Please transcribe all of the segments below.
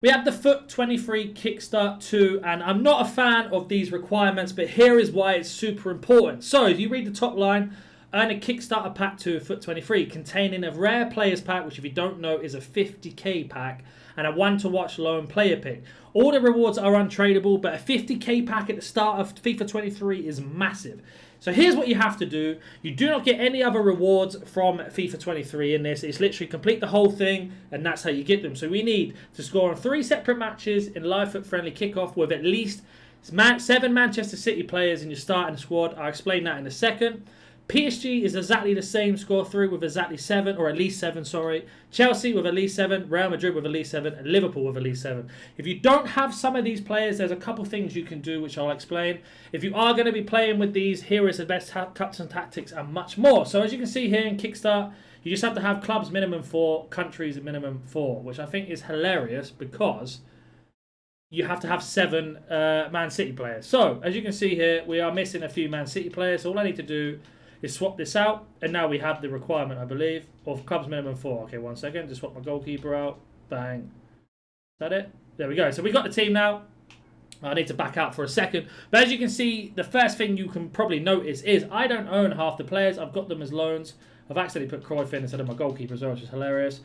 We have the FUT 23 Kickstart 2, and I'm not a fan of these requirements, but here is why it's super important. So, if you read the top line, earn a Kickstarter Pack 2 FUT 23 containing a rare players pack, which if you don't know is a 50k pack, and a 1-to-watch lone player pick. All the rewards are untradeable, but a 50k pack at the start of FIFA 23 is massive. So here's what you have to do. You do not get any other rewards from FIFA 23 in this. It's literally complete the whole thing, and that's how you get them. So we need to score on 3 separate matches in live FUT friendly kickoff with at least 7 Manchester City players in your starting squad. I'll explain that in a second. PSG is exactly the same score through with exactly 7, or at least 7, sorry. Chelsea with at least 7, Real Madrid with at least 7, and Liverpool with at least 7. If you don't have some of these players, there's a couple things you can do, which I'll explain. If you are going to be playing with these, here is the best cuts and tactics and much more. So as you can see here in Kickstart, you just have to have clubs minimum 4, countries minimum 4, which I think is hilarious because you have to have 7 Man City players. So as you can see here, we are missing a few Man City players. So all I need to do is swap this out, and now we have the requirement, I believe, of clubs minimum 4. Okay, 1 second, just swap my goalkeeper out. Bang. Is that it? There we go. So we got the team now. I need to back out for a second. But as you can see, the first thing you can probably notice is I don't own half the players. I've got them as loans. I've accidentally put Cruyff in instead of my goalkeeper as well, which is hilarious.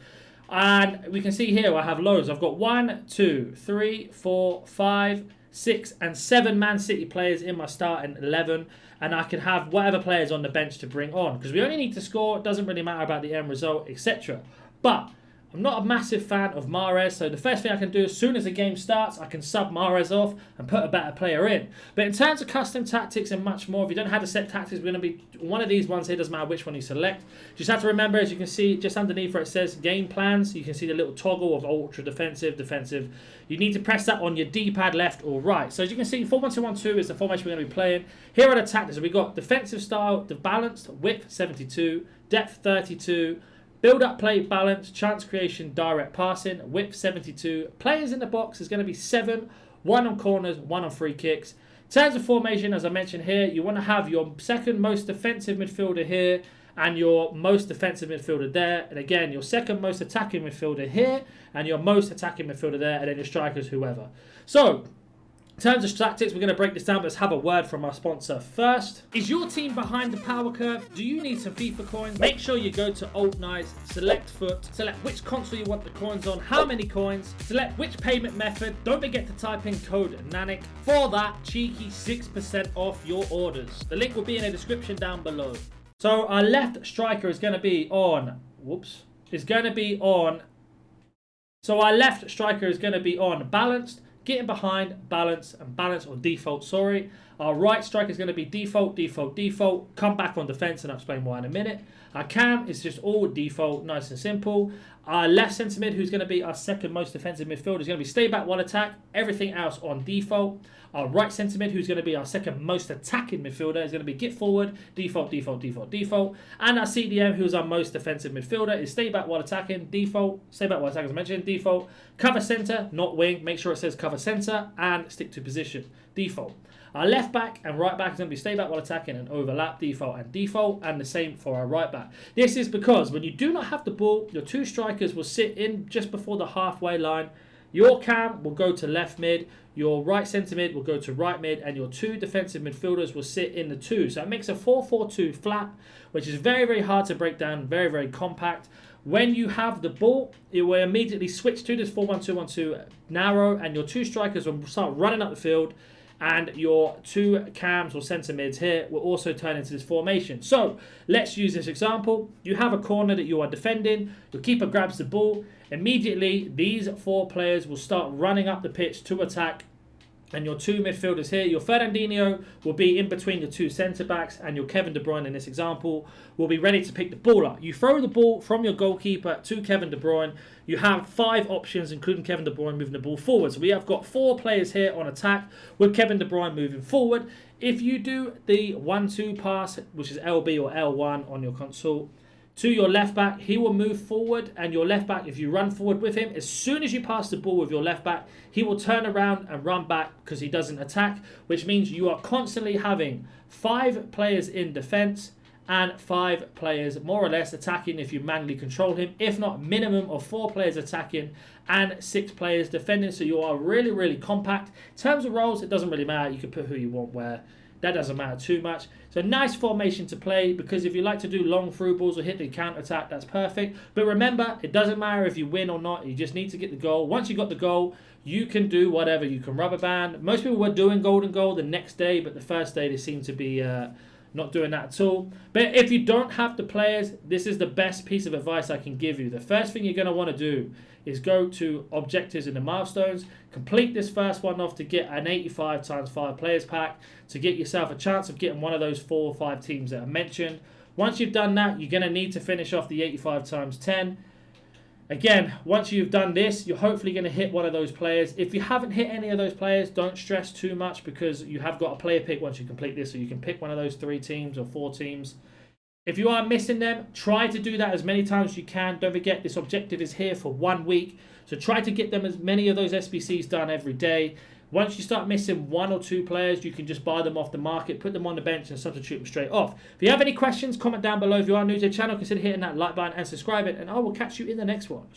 And we can see here I have loads. I've got 1, 2, 3, 4, 5, 6 and 7 Man City players in my starting 11, and I can have whatever players on the bench to bring on because we only need to score. It doesn't really matter about the end result, etc. But I'm not a massive fan of Mahrez, so the first thing I can do as soon as the game starts, I can sub Mahrez off and put a better player in. But in terms of custom tactics and much more, if you don't have the set tactics, we're going to be one of these ones here, doesn't matter which one you select. Just have to remember, as you can see, just underneath where it says game plans, you can see the little toggle of ultra defensive, defensive. You need to press that on your D-pad left or right. So as you can see, 4-1-2-1-2 is the formation we're going to be playing. Here are the tactics. We've got defensive style, the balanced, width 72, depth 32, build-up play, balance, chance creation, direct passing, width 72. Players in the box is going to be 7, 1 on corners, 1 on free kicks. In terms of formation, as I mentioned here, you want to have your second most defensive midfielder here and your most defensive midfielder there. And again, your second most attacking midfielder here and your most attacking midfielder there, and then your strikers, whoever. So, in terms of tactics, we're going to break this down, but let's have a word from our sponsor first. Is your team behind the power curve? Do you need some FIFA coins? Make sure you go to Alt Nice, select FUT, select which console you want the coins on, how many coins, select which payment method. Don't forget to type in code NaNNiK for that cheeky 6% off your orders. The link will be in the description down below. So our left striker is going to be on, balanced, getting behind, balance, and balance or default, sorry. Our right striker is going to be default, default, default. Come back on defense and I'll explain why in a minute. Our cam is just all default, nice and simple. Our left centre mid, who's going to be our second most defensive midfielder, is going to be stay back, one attack. Everything else on default. Our right centre mid, who's going to be our second most attacking midfielder, is going to be get forward, default, default, default, default. And our CDM, who's our most defensive midfielder, is stay back while attacking, default. Stay back while attacking, as I mentioned, default. Cover centre, not wing. Make sure it says cover centre and stick to position, default. Our left back and right back is going to be stay back while attacking and overlap, default, and the same for our right back. This is because when you do not have the ball, your 2 strikers will sit in just before the halfway line. Your cam will go to left mid, your right centre mid will go to right mid, and your 2 defensive midfielders will sit in the 2. So it makes a 4-4-2 flat, which is very, very hard to break down, very, very compact. When you have the ball, it will immediately switch to this 4-1-2-1-2 narrow, and your 2 strikers will start running up the field, and your 2 cams or centre mids here will also turn into this formation. So let's use this example. You have a corner that you are defending. Your keeper grabs the ball. Immediately, these 4 players will start running up the pitch to attack. And your 2 midfielders here, your Fernandinho will be in between your 2 centre-backs, and your Kevin De Bruyne in this example will be ready to pick the ball up. You throw the ball from your goalkeeper to Kevin De Bruyne. You have 5 options, including Kevin De Bruyne moving the ball forward. So we have got 4 players here on attack with Kevin De Bruyne moving forward. If you do the 1-2 pass, which is LB or L1 on your console, to your left back, he will move forward, and your left back, if you run forward with him, as soon as you pass the ball with your left back, he will turn around and run back because he doesn't attack, which means you are constantly having 5 players in defence and 5 players more or less attacking if you manually control him. If not, minimum of 4 players attacking and 6 players defending. So you are really, really compact. In terms of roles, it doesn't really matter. You can put who you want where. That doesn't matter too much. So nice formation to play, because if you like to do long through balls or hit the counter attack, that's perfect. But remember, it doesn't matter if you win or not. You just need to get the goal. Once you got the goal, you can do whatever. You can rubber band. Most people were doing golden goal the next day, but the first day they seem to be not doing that at all. But if you don't have the players, this is the best piece of advice I can give you. The first thing you're going to want to do is go to objectives in the milestones, complete this first one off to get an 85 times 5 players pack, to get yourself a chance of getting one of those 4 or 5 teams that I mentioned. Once you've done that, you're going to need to finish off the 85 times 10. Again, once you've done this, you're hopefully going to hit one of those players. If you haven't hit any of those players, don't stress too much, because you have got a player pick once you complete this, so you can pick one of those 3 teams or 4 teams. If you are missing them, try to do that as many times as you can. Don't forget, this objective is here for 1 week, so try to get them as many of those SBCs done every day. Once you start missing 1 or 2 players, you can just buy them off the market, put them on the bench and substitute them straight off. If you have any questions, comment down below. If you are new to the channel, consider hitting that like button and subscribing, and I will catch you in the next one.